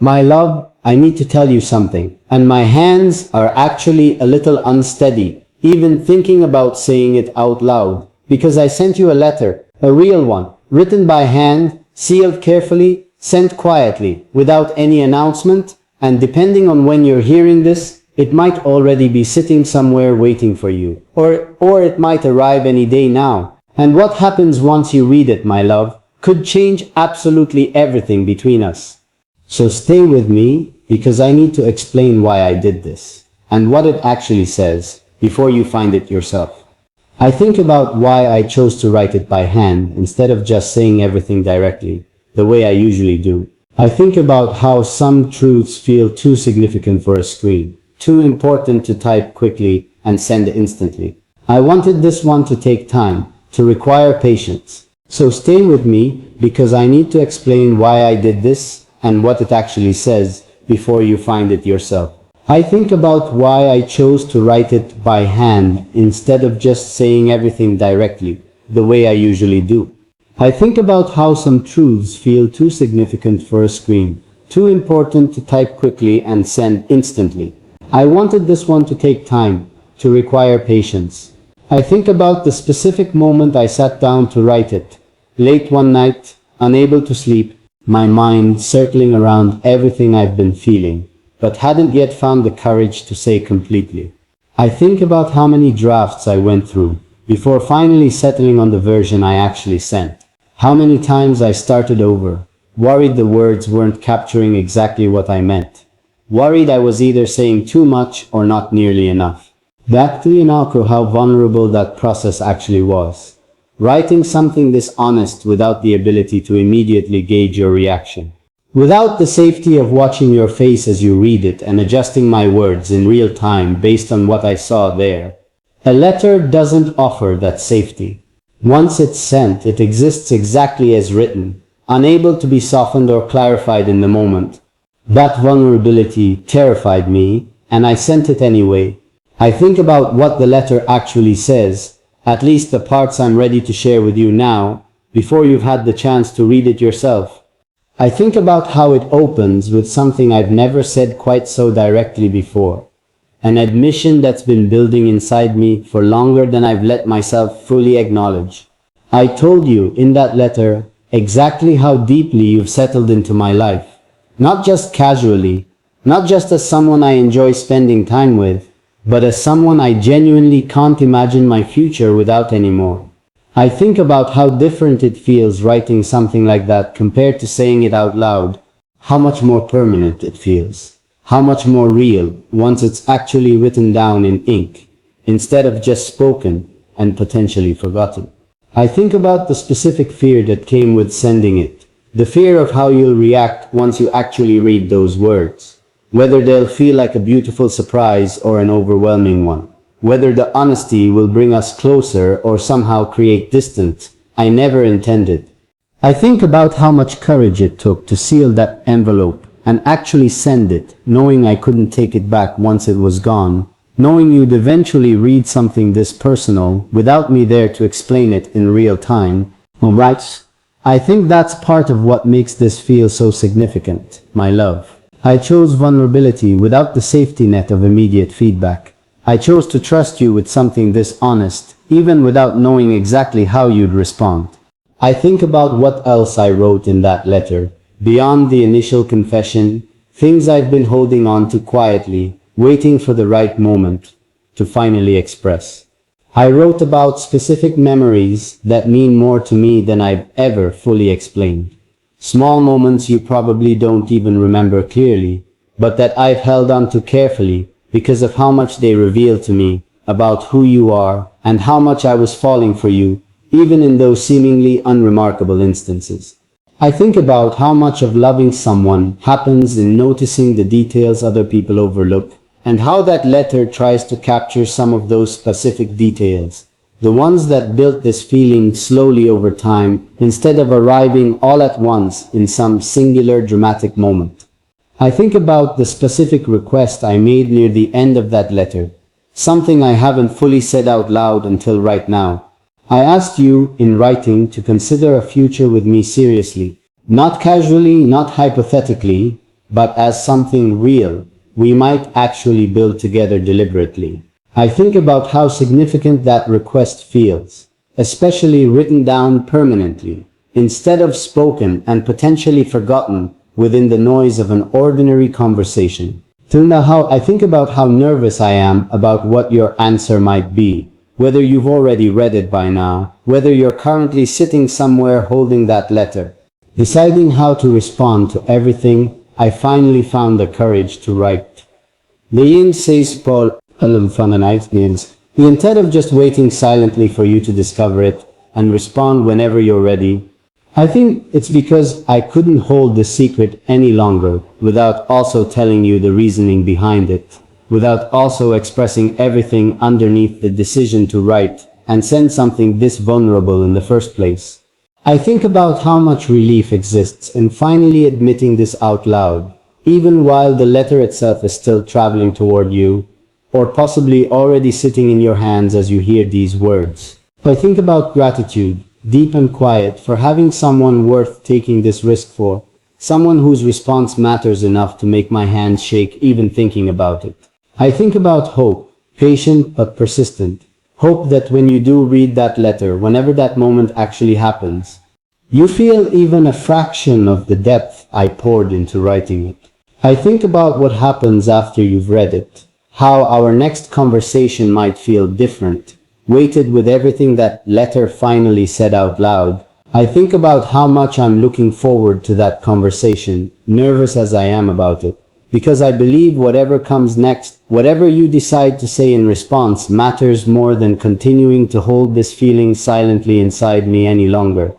My love, I need to tell you something, and my hands are actually a little unsteady, even thinking about saying it out loud, because I sent you a letter, a real one, written by hand, sealed carefully, sent quietly, without any announcement, and depending on when you're hearing this, it might already be sitting somewhere waiting for you, or it might arrive any day now. And what happens once you read it, my love, could change absolutely everything between us. So stay with me, because I need to explain why I did this, and what it actually says, before you find it yourself. I think about why I chose to write it by hand, instead of just saying everything directly, the way I usually do. I think about how some truths feel too significant for a screen, too important to type quickly and send instantly. I wanted this one to take time, to require patience. So stay with me, because I need to explain why I did this, and what it actually says, before you find it yourself. I think about why I chose to write it by hand instead of just saying everything directly, the way I usually do. I think about how some truths feel too significant for a screen, too important to type quickly and send instantly. I wanted this one to take time, to require patience. I think about the specific moment I sat down to write it, late one night, unable to sleep, my mind circling around everything I've been feeling, but hadn't yet found the courage to say completely. I think about how many drafts I went through, before finally settling on the version I actually sent. How many times I started over, worried the words weren't capturing exactly what I meant. Worried I was either saying too much or not nearly enough. That clean echo how vulnerable that process actually was. Writing something this honest without the ability to immediately gauge your reaction. Without the safety of watching your face as you read it and adjusting my words in real time based on what I saw there. A letter doesn't offer that safety. Once it's sent, it exists exactly as written, unable to be softened or clarified in the moment. That vulnerability terrified me, and I sent it anyway. I think about what the letter actually says, at least the parts I'm ready to share with you now, before you've had the chance to read it yourself. I think about how it opens with something I've never said quite so directly before. An admission that's been building inside me for longer than I've let myself fully acknowledge. I told you in that letter exactly how deeply you've settled into my life. Not just casually, not just as someone I enjoy spending time with, but as someone I genuinely can't imagine my future without anymore. I think about how different it feels writing something like that compared to saying it out loud, how much more permanent it feels, how much more real once it's actually written down in ink, instead of just spoken and potentially forgotten. I think about the specific fear that came with sending it, the fear of how you'll react once you actually read those words. Whether they'll feel like a beautiful surprise or an overwhelming one. Whether the honesty will bring us closer or somehow create distance I never intended. I think about how much courage it took to seal that envelope and actually send it, knowing I couldn't take it back once it was gone, knowing you'd eventually read something this personal without me there to explain it in real time. Alright, I think that's part of what makes this feel so significant, my love. I chose vulnerability without the safety net of immediate feedback. I chose to trust you with something this honest, even without knowing exactly how you'd respond. I think about what else I wrote in that letter, beyond the initial confession, things I've been holding on to quietly, waiting for the right moment to finally express. I wrote about specific memories that mean more to me than I've ever fully explained. Small moments you probably don't even remember clearly, but that I've held on to carefully because of how much they reveal to me about who you are and how much I was falling for you, even in those seemingly unremarkable instances. I think about how much of loving someone happens in noticing the details other people overlook, and how that letter tries to capture some of those specific details. The ones that built this feeling slowly over time, instead of arriving all at once in some singular dramatic moment. I think about the specific request I made near the end of that letter, something I haven't fully said out loud until right now. I asked you, in writing, to consider a future with me seriously. Not casually, not hypothetically, but as something real we might actually build together deliberately. I think about how significant that request feels, especially written down permanently, instead of spoken and potentially forgotten within the noise of an ordinary conversation. I think about how nervous I am about what your answer might be, whether you've already read it by now, whether you're currently sitting somewhere holding that letter, deciding how to respond to everything. I finally found the courage to write. Leyin says Paul, the instead of just waiting silently for you to discover it and respond whenever you're ready. I think it's because I couldn't hold the secret any longer without also telling you the reasoning behind it, without also expressing everything underneath the decision to write and send something this vulnerable in the first place. I think about how much relief exists in finally admitting this out loud, even while the letter itself is still traveling toward you, or possibly already sitting in your hands as you hear these words. I think about gratitude, deep and quiet, for having someone worth taking this risk for, someone whose response matters enough to make my hands shake even thinking about it. I think about hope, patient but persistent. Hope that when you do read that letter, whenever that moment actually happens, you feel even a fraction of the depth I poured into writing it. I think about what happens after you've read it, how our next conversation might feel different, weighted with everything that letter finally said out loud. I think about how much I'm looking forward to that conversation, nervous as I am about it, because I believe whatever comes next, whatever you decide to say in response, matters more than continuing to hold this feeling silently inside me any longer.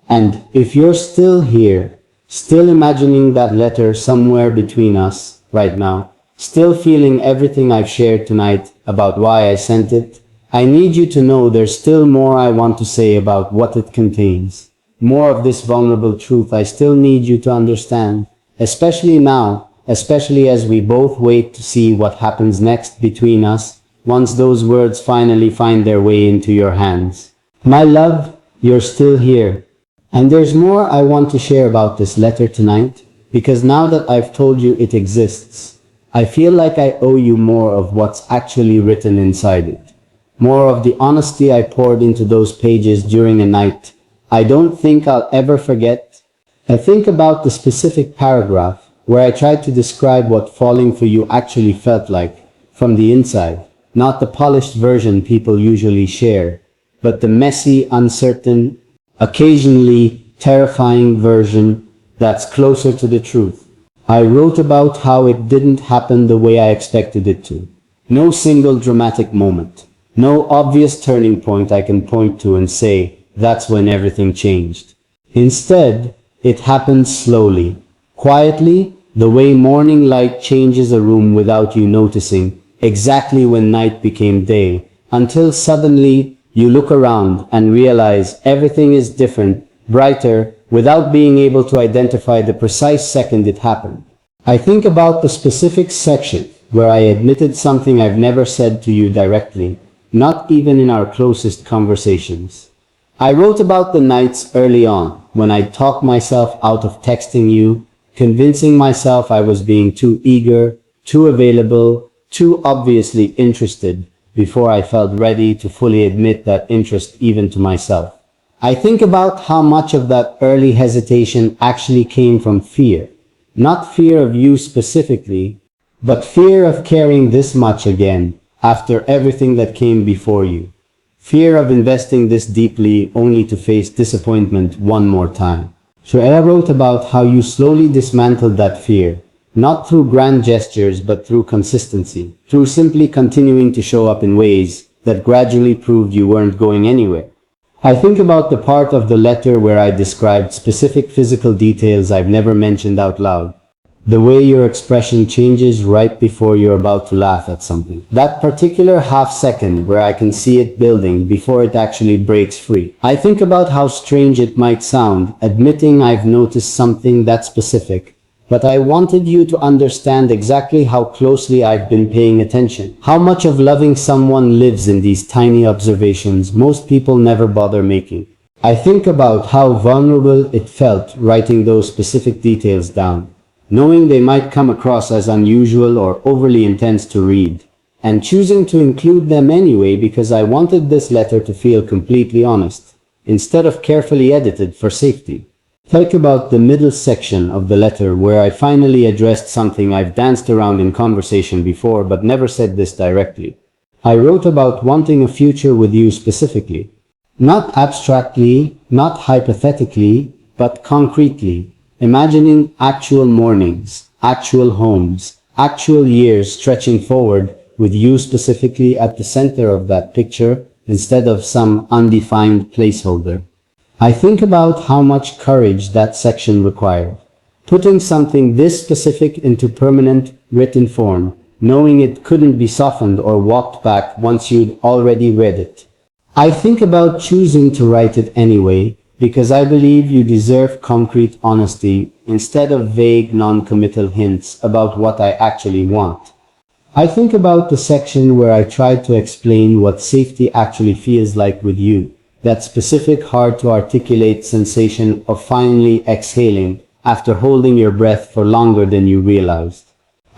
And if you're still here, still imagining that letter somewhere between us right now, still feeling everything I've shared tonight about why I sent it, I need you to know there's still more I want to say about what it contains. More of this vulnerable truth I still need you to understand, especially now, especially as we both wait to see what happens next between us, once those words finally find their way into your hands. My love, you're still here. And there's more I want to share about this letter tonight, because now that I've told you it exists, I feel like I owe you more of what's actually written inside it. More of the honesty I poured into those pages during a night I don't think I'll ever forget. I think about the specific paragraph where I tried to describe what falling for you actually felt like from the inside, not the polished version people usually share, but the messy, uncertain, occasionally terrifying version that's closer to the truth. I wrote about how it didn't happen the way I expected it to. No single dramatic moment. No obvious turning point I can point to and say, that's when everything changed. Instead, it happened slowly, quietly, the way morning light changes a room without you noticing, exactly when night became day, until suddenly you look around and realize everything is different, brighter, without being able to identify the precise second it happened. I think about the specific section where I admitted something I've never said to you directly, not even in our closest conversations. I wrote about the nights early on when I'd talk myself out of texting you, convincing myself I was being too eager, too available, too obviously interested before I felt ready to fully admit that interest even to myself. I think about how much of that early hesitation actually came from fear. Not fear of you specifically, but fear of caring this much again after everything that came before you. Fear of investing this deeply only to face disappointment one more time. So I wrote about how you slowly dismantled that fear, not through grand gestures but through consistency, through simply continuing to show up in ways that gradually proved you weren't going anywhere. I think about the part of the letter where I described specific physical details I've never mentioned out loud. The way your expression changes right before you're about to laugh at something. That particular half second where I can see it building before it actually breaks free. I think about how strange it might sound, admitting I've noticed something that specific. But I wanted you to understand exactly how closely I've been paying attention. How much of loving someone lives in these tiny observations most people never bother making. I think about how vulnerable it felt writing those specific details down. knowing they might come across as unusual or overly intense to read, and choosing to include them anyway because I wanted this letter to feel completely honest, instead of carefully edited for safety. Think about the middle section of the letter where I finally addressed something I've danced around in conversation before but never said this directly. I wrote about wanting a future with you specifically. Not abstractly, not hypothetically, but concretely. Imagining actual mornings, actual homes, actual years stretching forward with you specifically at the center of that picture instead of some undefined placeholder. I think about how much courage that section required. Putting something this specific into permanent, written form, knowing it couldn't be softened or walked back once you'd already read it. I think about choosing to write it anyway, because I believe you deserve concrete honesty instead of vague non-committal hints about what I actually want. I think about the section where I tried to explain what safety actually feels like with you. That specific hard-to-articulate sensation of finally exhaling after holding your breath for longer than you realized.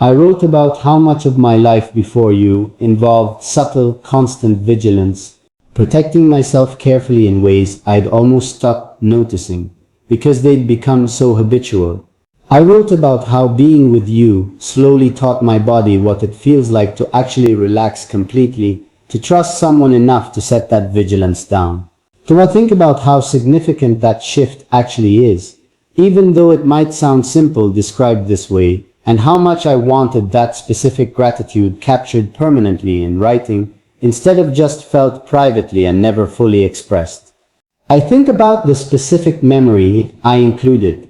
I wrote about how much of my life before you involved subtle, constant vigilance, protecting myself carefully in ways I'd almost stopped noticing, because they'd become so habitual. I wrote about how being with you slowly taught my body what it feels like to actually relax completely, to trust someone enough to set that vigilance down. So I think about how significant that shift actually is, even though it might sound simple described this way, and how much I wanted that specific gratitude captured permanently in writing, instead of just felt privately and never fully expressed. I think about the specific memory I included.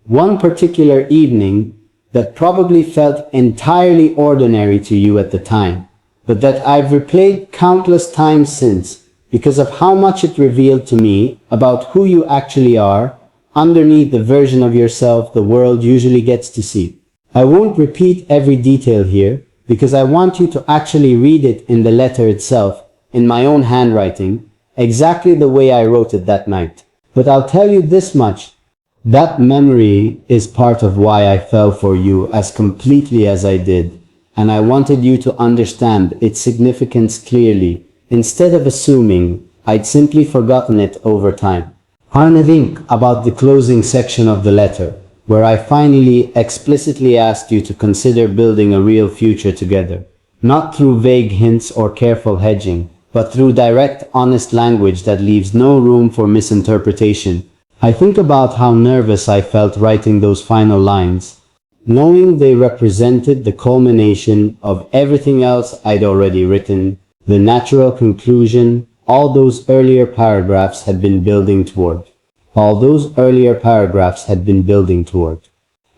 One particular evening that probably felt entirely ordinary to you at the time, but that I've replayed countless times since, because of how much it revealed to me about who you actually are, underneath the version of yourself the world usually gets to see. I won't repeat every detail here, because I want you to actually read it in the letter itself, in my own handwriting, exactly the way I wrote it that night. But I'll tell you this much, that memory is part of why I fell for you as completely as I did, and I wanted you to understand its significance clearly, instead of assuming I'd simply forgotten it over time. I think about the closing section of the letter, where I finally explicitly asked you to consider building a real future together, not through vague hints or careful hedging, but through direct, honest language that leaves no room for misinterpretation. I think about how nervous I felt writing those final lines, knowing they represented the culmination of everything else I'd already written, the natural conclusion all those earlier paragraphs had been building toward.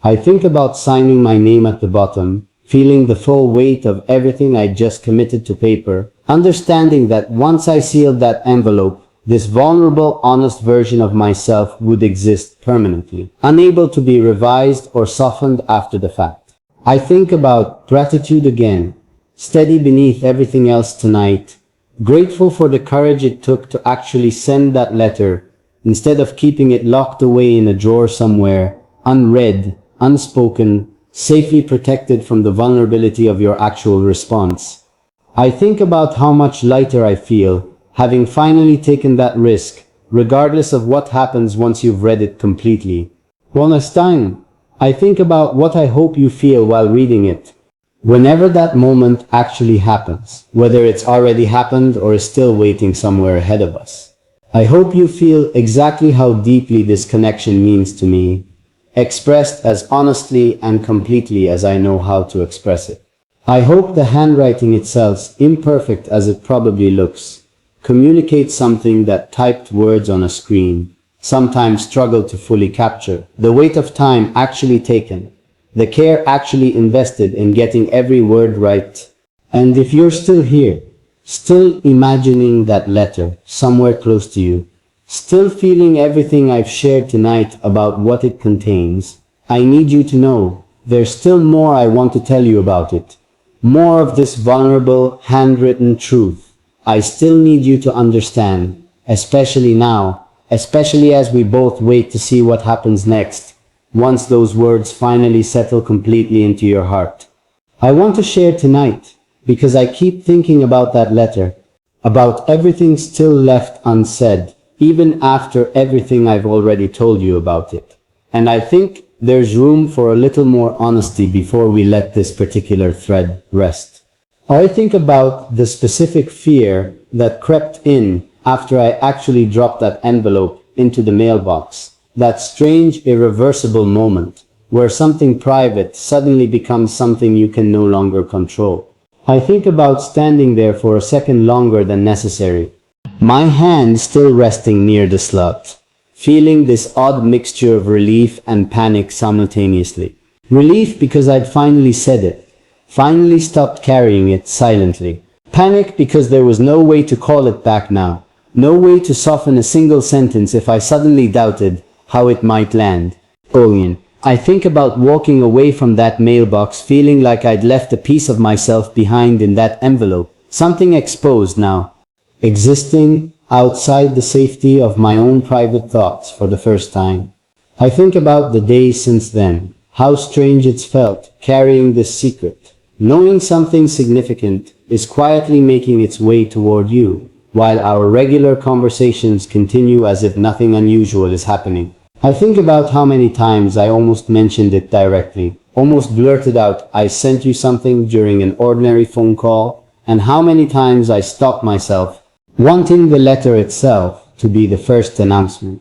I think about signing my name at the bottom, feeling the full weight of everything I just committed to paper, understanding that once I sealed that envelope, this vulnerable, honest version of myself would exist permanently, unable to be revised or softened after the fact. I think about gratitude again, steady beneath everything else tonight, grateful for the courage it took to actually send that letter, instead of keeping it locked away in a drawer somewhere, unread, unspoken, safely protected from the vulnerability of your actual response. I think about how much lighter I feel, having finally taken that risk, regardless of what happens once you've read it completely. One time, I think about what I hope you feel while reading it, whenever that moment actually happens, whether it's already happened or is still waiting somewhere ahead of us. I hope you feel exactly how deeply this connection means to me, expressed as honestly and completely as I know how to express it. I hope the handwriting itself, imperfect as it probably looks, communicates something that typed words on a screen sometimes struggle to fully capture. The weight of time actually taken, the care actually invested in getting every word right. And if you're still here, still imagining that letter somewhere close to you, still feeling everything I've shared tonight about what it contains, I need you to know there's still more I want to tell you about it. More of this vulnerable, handwritten truth. I still need you to understand, especially now, especially as we both wait to see what happens next. once those words finally settle completely into your heart. I want to share tonight, because I keep thinking about that letter, about everything still left unsaid, even after everything I've already told you about it. And I think there's room for a little more honesty before we let this particular thread rest. I think about the specific fear that crept in after I actually dropped that envelope into the mailbox. That strange, irreversible moment where something private suddenly becomes something you can no longer control. I think about standing there for a second longer than necessary, my hand still resting near the slot, feeling this odd mixture of relief and panic simultaneously. Relief because I'd finally said it, finally stopped carrying it silently. Panic because there was no way to call it back now, no way to soften a single sentence if I suddenly doubted how it might land. I think about walking away from that mailbox feeling like I'd left a piece of myself behind in that envelope, something exposed now, existing outside the safety of my own private thoughts for the first time. I think about the days since then, how strange it's felt carrying this secret, knowing something significant is quietly making its way toward you, while our regular conversations continue as if nothing unusual is happening. I think about how many times I almost mentioned it directly, almost blurted out, "I sent you something" during an ordinary phone call, and how many times I stopped myself, wanting the letter itself to be the first announcement,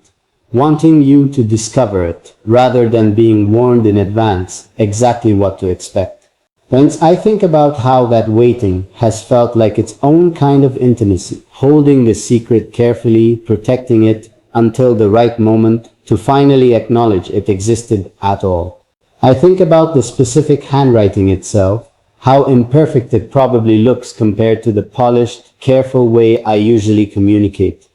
wanting you to discover it, rather than being warned in advance exactly what to expect. And I think about how that waiting has felt like its own kind of intimacy, holding the secret carefully, protecting it until the right moment to finally acknowledge it existed at all. I think about the specific handwriting itself, how imperfect it probably looks compared to the polished, careful way I usually communicate.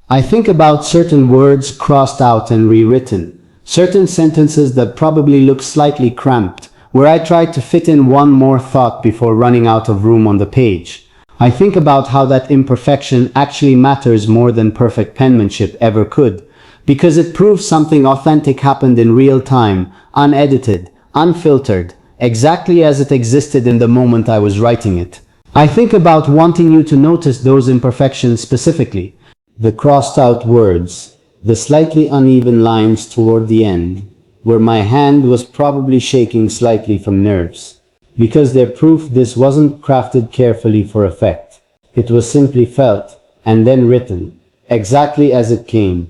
I think about certain words crossed out and rewritten, certain sentences that probably look slightly cramped, where I tried to fit in one more thought before running out of room on the page. I think about how that imperfection actually matters more than perfect penmanship ever could, because it proves something authentic happened in real time, unedited, unfiltered, exactly as it existed in the moment I was writing it. I think about wanting you to notice those imperfections specifically, the crossed out words, the slightly uneven lines toward the end, where my hand was probably shaking slightly from nerves, because they're proof this wasn't crafted carefully for effect. It was simply felt, and then written, exactly as it came.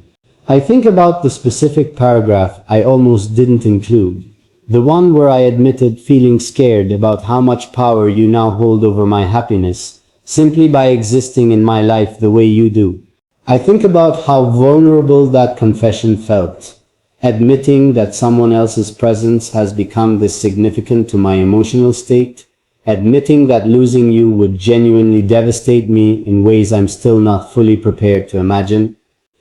I think about the specific paragraph I almost didn't include, the one where I admitted feeling scared about how much power you now hold over my happiness, simply by existing in my life the way you do. I think about how vulnerable that confession felt, admitting that someone else's presence has become this significant to my emotional state, admitting that losing you would genuinely devastate me in ways I'm still not fully prepared to imagine.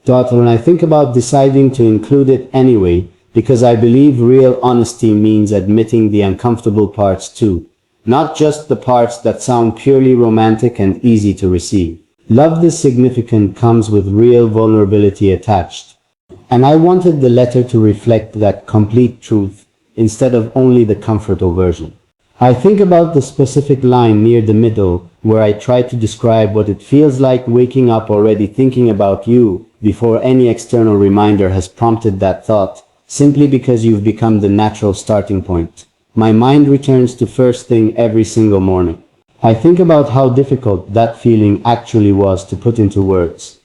When I think about deciding to include it anyway, because I believe real honesty means admitting the uncomfortable parts too, not just the parts that sound purely romantic and easy to receive. Love this significant comes with real vulnerability attached. And I wanted the letter to reflect that complete truth, instead of only the comfortable version. I think about the specific line near the middle, where I try to describe what it feels like waking up already thinking about you, before any external reminder has prompted that thought, simply because you've become the natural starting point. My mind returns to first thing every single morning. I think about how difficult that feeling actually was to put into words.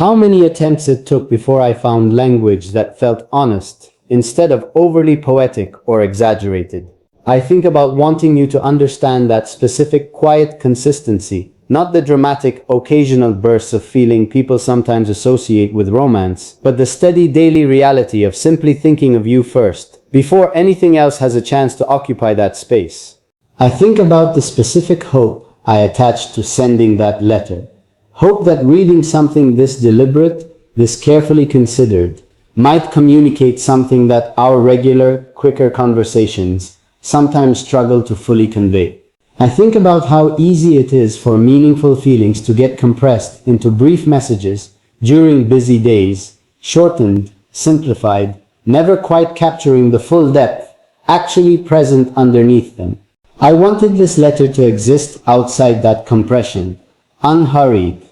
How many attempts it took before I found language that felt honest, instead of overly poetic or exaggerated. I think about wanting you to understand that specific quiet consistency, not the dramatic, occasional bursts of feeling people sometimes associate with romance, but the steady daily reality of simply thinking of you first, before anything else has a chance to occupy that space. I think about the specific hope I attached to sending that letter. Hope that reading something this deliberate, this carefully considered, might communicate something that our regular, quicker conversations sometimes struggle to fully convey. I think about how easy it is for meaningful feelings to get compressed into brief messages during busy days, shortened, simplified, never quite capturing the full depth, actually present underneath them. I wanted this letter to exist outside that compression, unhurried,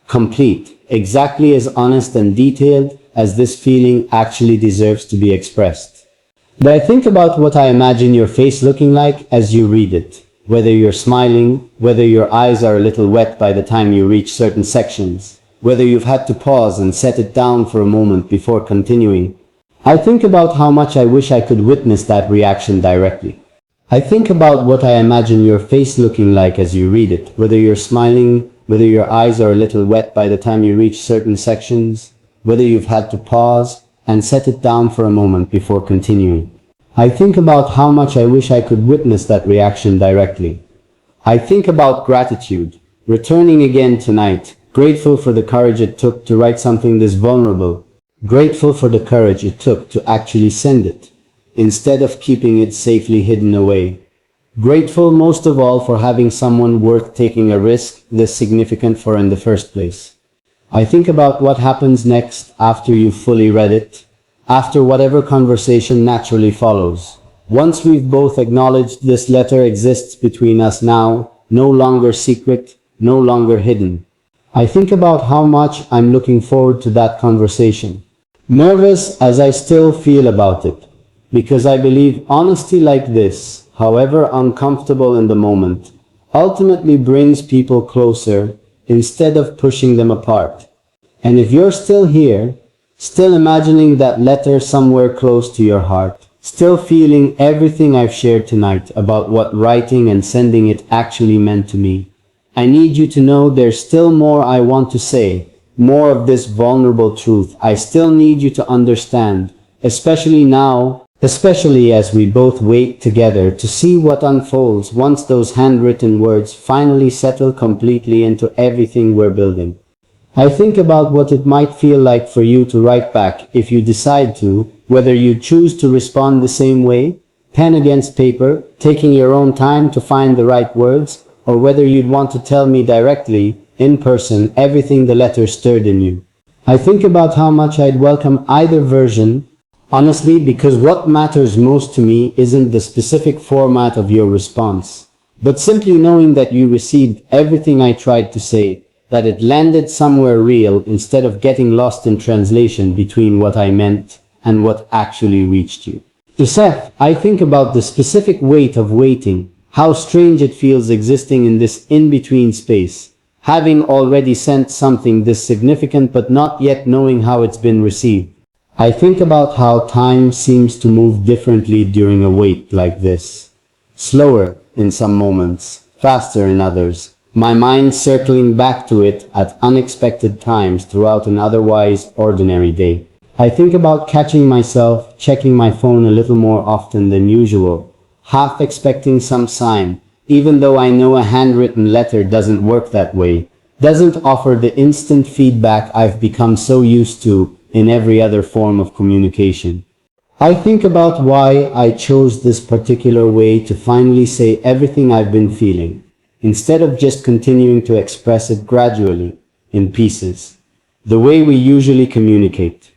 complete, exactly as honest and detailed as this feeling actually deserves to be expressed. But I think about what I imagine your face looking like as you read it, whether you're smiling, whether your eyes are a little wet by the time you reach certain sections, whether you've had to pause and set it down for a moment before continuing. I think about how much I wish I could witness that reaction directly. I think about what I imagine your face looking like as you read it, whether you're smiling, whether your eyes are a little wet by the time you reach certain sections, whether you've had to pause and set it down for a moment before continuing. I think about how much I wish I could witness that reaction directly. I think about gratitude, returning again tonight, grateful for the courage it took to write something this vulnerable, grateful for the courage it took to actually send it, instead of keeping it safely hidden away. Grateful most of all for having someone worth taking a risk this significant for in the first place. I think about what happens next after you've fully read it, after whatever conversation naturally follows. Once we've both acknowledged this letter exists between us now, no longer secret, no longer hidden. I think about how much I'm looking forward to that conversation. Nervous as I still feel about it, because I believe honesty like this, however uncomfortable in the moment, ultimately brings people closer instead of pushing them apart. And if you're still here, still imagining that letter somewhere close to your heart, still feeling everything I've shared tonight about what writing and sending it actually meant to me, I need you to know there's still more I want to say, more of this vulnerable truth I still need you to understand, especially now, especially as we both wait together to see what unfolds once those handwritten words finally settle completely into everything we're building. I think about what it might feel like for you to write back if you decide to, whether you choose to respond the same way, pen against paper, taking your own time to find the right words, or whether you'd want to tell me directly, in person, everything the letter stirred in you. I think about how much I'd welcome either version, honestly, because what matters most to me isn't the specific format of your response, but simply knowing that you received everything I tried to say, that it landed somewhere real instead of getting lost in translation between what I meant and what actually reached you. To Seth, I think about the specific weight of waiting, how strange it feels existing in this in-between space, having already sent something this significant but not yet knowing how it's been received. I think about how time seems to move differently during a wait like this. Slower in some moments, faster in others. My mind circling back to it at unexpected times throughout an otherwise ordinary day. I think about catching myself checking my phone a little more often than usual, half expecting some sign, even though I know a handwritten letter doesn't work that way, doesn't offer the instant feedback I've become so used to in every other form of communication. I think about why I chose this particular way to finally say everything I've been feeling, instead of just continuing to express it gradually, in pieces, the way we usually communicate.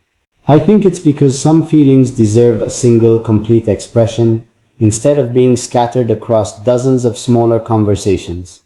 I think it's because some feelings deserve a single, complete expression, instead of being scattered across dozens of smaller conversations.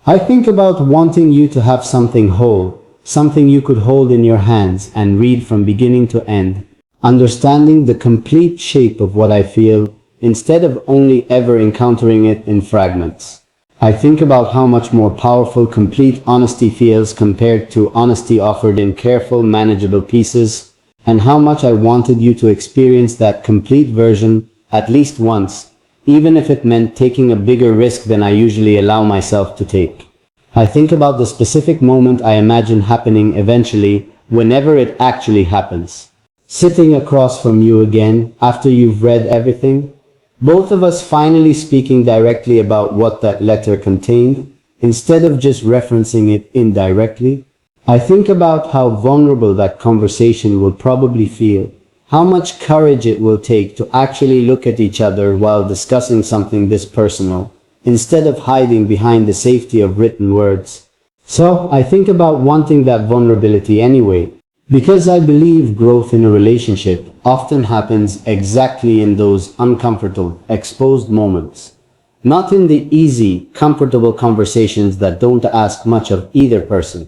I think about wanting you to have something whole, something you could hold in your hands and read from beginning to end, understanding the complete shape of what I feel, instead of only ever encountering it in fragments. I think about how much more powerful complete honesty feels compared to honesty offered in careful, manageable pieces, and how much I wanted you to experience that complete version at least once, even if it meant taking a bigger risk than I usually allow myself to take. I think about the specific moment I imagine happening eventually, whenever it actually happens. Sitting across from you again, after you've read everything, both of us finally speaking directly about what that letter contained, instead of just referencing it indirectly. I think about how vulnerable that conversation will probably feel, how much courage it will take to actually look at each other while discussing something this personal, instead of hiding behind the safety of written words. So, I think about wanting that vulnerability anyway, Because I believe growth in a relationship often happens exactly in those uncomfortable, exposed moments. Not in the easy, comfortable conversations that don't ask much of either person.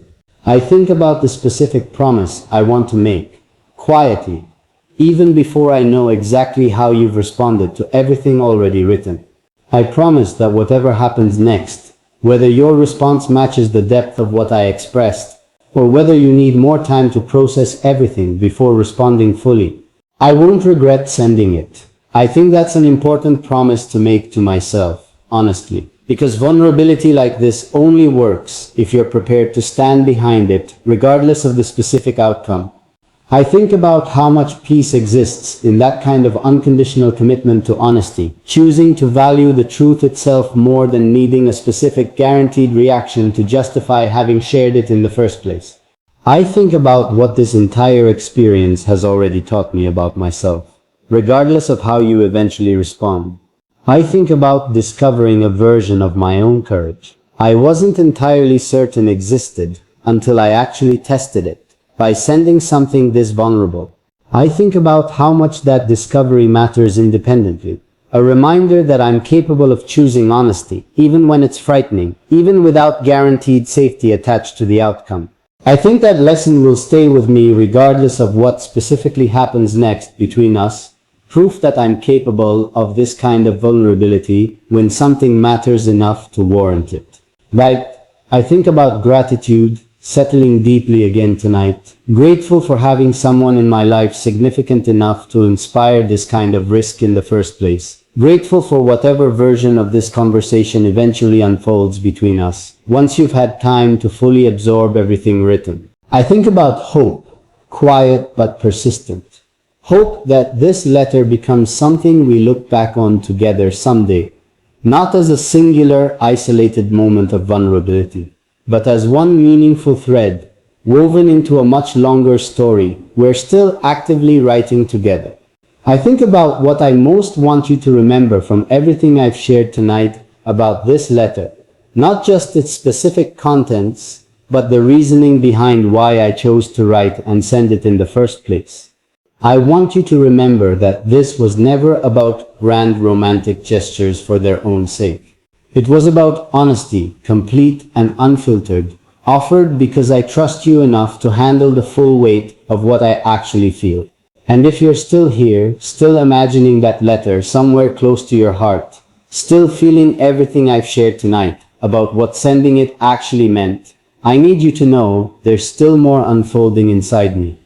I think about the specific promise I want to make, quietly, even before I know exactly how you've responded to everything already written. I promise that whatever happens next, whether your response matches the depth of what I expressed, or whether you need more time to process everything before responding fully, I won't regret sending it. I think that's an important promise to make to myself, honestly, because vulnerability like this only works if you're prepared to stand behind it, regardless of the specific outcome. I think about how much peace exists in that kind of unconditional commitment to honesty, choosing to value the truth itself more than needing a specific guaranteed reaction to justify having shared it in the first place. I think about what this entire experience has already taught me about myself, regardless of how you eventually respond. I think about discovering a version of my own courage I wasn't entirely certain existed until I actually tested it by sending something this vulnerable. I think about how much that discovery matters independently. A reminder that I'm capable of choosing honesty, even when it's frightening, even without guaranteed safety attached to the outcome. I think that lesson will stay with me regardless of what specifically happens next between us. Proof that I'm capable of this kind of vulnerability when something matters enough to warrant it. Right? I think about gratitude, settling deeply again tonight, grateful for having someone in my life significant enough to inspire this kind of risk in the first place. Grateful for whatever version of this conversation eventually unfolds between us, once you've had time to fully absorb everything written. I think about hope, quiet but persistent. Hope that this letter becomes something we look back on together someday, not as a singular, isolated moment of vulnerability, but as one meaningful thread, woven into a much longer story we're still actively writing together. I think about what I most want you to remember from everything I've shared tonight about this letter, not just its specific contents, but the reasoning behind why I chose to write and send it in the first place. I want you to remember that this was never about grand romantic gestures for their own sake. It was about honesty, complete and unfiltered, offered because I trust you enough to handle the full weight of what I actually feel. And if you're still here, still imagining that letter somewhere close to your heart, still feeling everything I've shared tonight about what sending it actually meant, I need you to know there's still more unfolding inside me.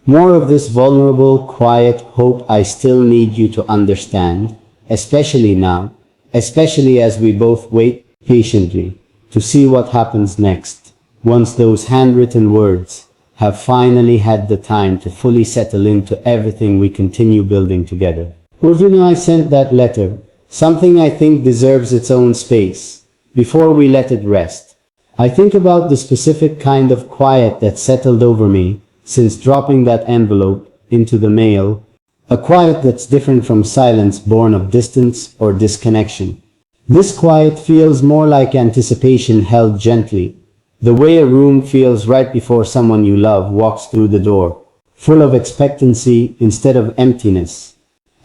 More of this vulnerable, quiet hope I still need you to understand, especially now. Especially as we both wait patiently to see what happens next, once those handwritten words have finally had the time to fully settle into everything we continue building together. When I sent that letter, something I think deserves its own space, before we let it rest. I think about the specific kind of quiet that settled over me since dropping that envelope into the mail. A quiet that's different from silence born of distance or disconnection. This quiet feels more like anticipation held gently, the way a room feels right before someone you love walks through the door, full of expectancy instead of emptiness.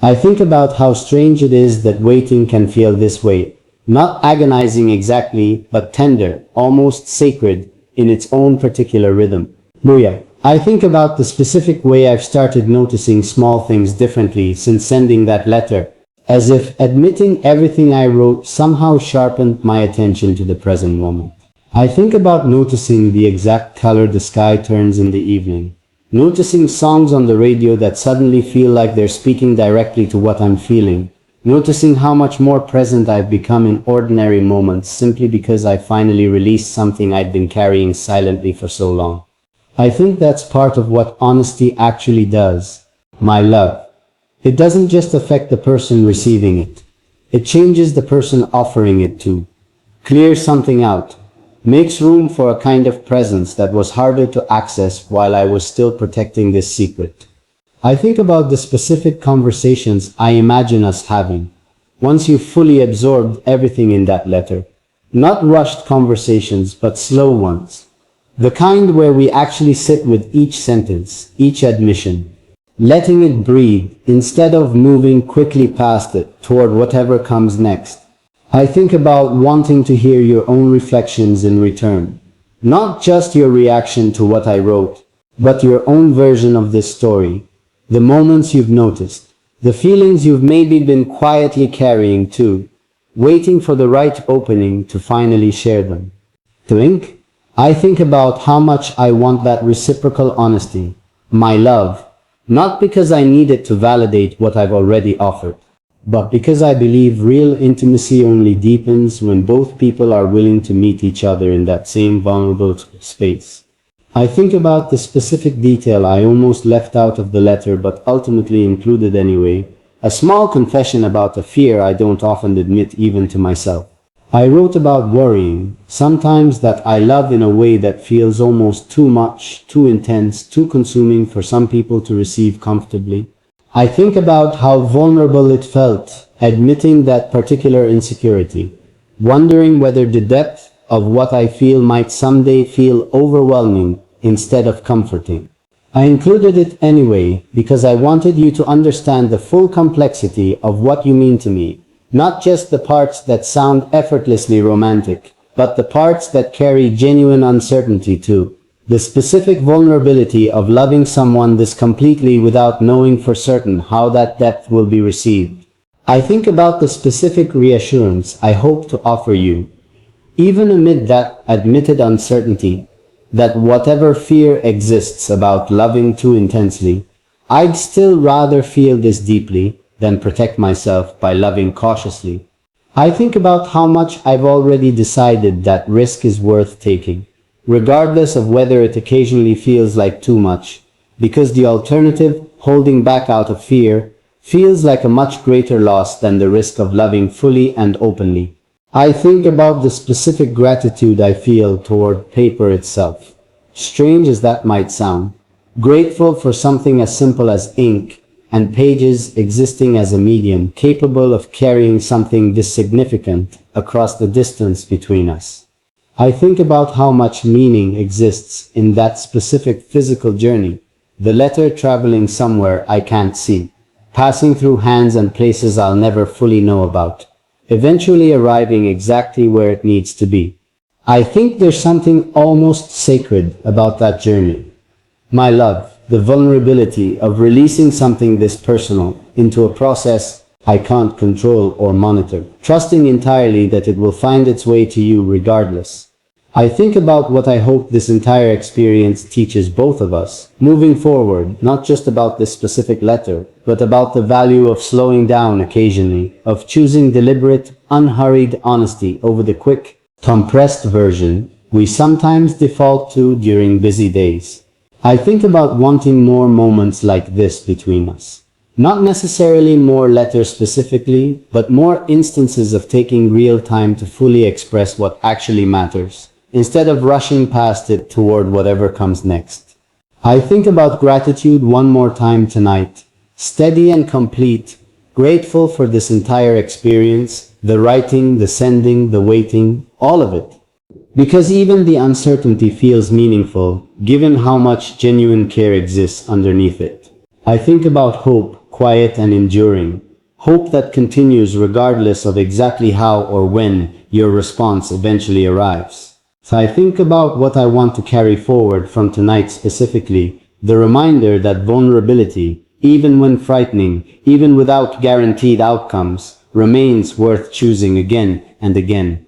I think about how strange it is that waiting can feel this way, not agonizing exactly, but tender, almost sacred, in its own particular rhythm. Booyah. I think about the specific way I've started noticing small things differently since sending that letter, as if admitting everything I wrote somehow sharpened my attention to the present moment. I think about noticing the exact color the sky turns in the evening, noticing songs on the radio that suddenly feel like they're speaking directly to what I'm feeling, noticing how much more present I've become in ordinary moments simply because I finally released something I'd been carrying silently for so long. I think that's part of what honesty actually does, my love. It doesn't just affect the person receiving it. It changes the person offering it to. Clears something out. Makes room for a kind of presence that was harder to access while I was still protecting this secret. I think about the specific conversations I imagine us having, once you've fully absorbed everything in that letter. Not rushed conversations, but slow ones. The kind where we actually sit with each sentence, each admission, letting it breathe instead of moving quickly past it toward whatever comes next. I think about wanting to hear your own reflections in return. Not just your reaction to what I wrote, but your own version of this story. The moments you've noticed, the feelings you've maybe been quietly carrying too, waiting for the right opening to finally share them. Think? I think about how much I want that reciprocal honesty, my love, not because I need it to validate what I've already offered, but because I believe real intimacy only deepens when both people are willing to meet each other in that same vulnerable space. I think about the specific detail I almost left out of the letter but ultimately included anyway, a small confession about a fear I don't often admit even to myself. I wrote about worrying, sometimes that I love in a way that feels almost too much, too intense, too consuming for some people to receive comfortably. I think about how vulnerable it felt, admitting that particular insecurity, wondering whether the depth of what I feel might someday feel overwhelming instead of comforting. I included it anyway because I wanted you to understand the full complexity of what you mean to me. Not just the parts that sound effortlessly romantic, but the parts that carry genuine uncertainty too. The specific vulnerability of loving someone this completely without knowing for certain how that depth will be received. I think about the specific reassurance I hope to offer you, even amid that admitted uncertainty, that whatever fear exists about loving too intensely, I'd still rather feel this deeply than protect myself by loving cautiously. I think about how much I've already decided that risk is worth taking, regardless of whether it occasionally feels like too much, because the alternative, holding back out of fear, feels like a much greater loss than the risk of loving fully and openly. I think about the specific gratitude I feel toward paper itself. Strange as that might sound, grateful for something as simple as ink, and pages existing as a medium capable of carrying something this significant across the distance between us. I think about how much meaning exists in that specific physical journey, the letter traveling somewhere I can't see, passing through hands and places I'll never fully know about, eventually arriving exactly where it needs to be. I think there's something almost sacred about that journey. My love, the vulnerability of releasing something this personal into a process I can't control or monitor, trusting entirely that it will find its way to you regardless. I think about what I hope this entire experience teaches both of us, moving forward, not just about this specific letter, but about the value of slowing down occasionally, of choosing deliberate, unhurried honesty over the quick, compressed version we sometimes default to during busy days. I think about wanting more moments like this between us. Not necessarily more letters specifically, but more instances of taking real time to fully express what actually matters, instead of rushing past it toward whatever comes next. I think about gratitude one more time tonight, steady and complete, grateful for this entire experience, the writing, the sending, the waiting, all of it. Because even the uncertainty feels meaningful, given how much genuine care exists underneath it. I think about hope, quiet and enduring. Hope that continues regardless of exactly how or when your response eventually arrives. So I think about what I want to carry forward from tonight specifically, the reminder that vulnerability, even when frightening, even without guaranteed outcomes, remains worth choosing again and again.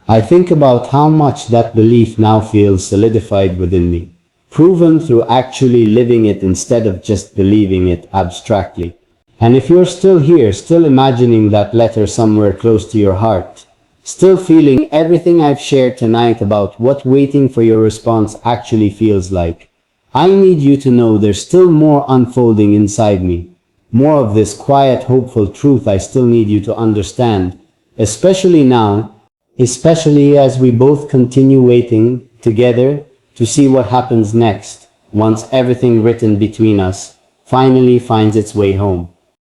I think about how much that belief now feels solidified within me, proven through actually living it instead of just believing it abstractly. And if you're still here, still imagining that letter somewhere close to your heart, still feeling everything I've shared tonight about what waiting for your response actually feels like, I need you to know there's still more unfolding inside me, more of this quiet, hopeful truth I still need you to understand, especially now, especially as we both continue waiting together to see what happens next, once everything written between us finally finds its way home.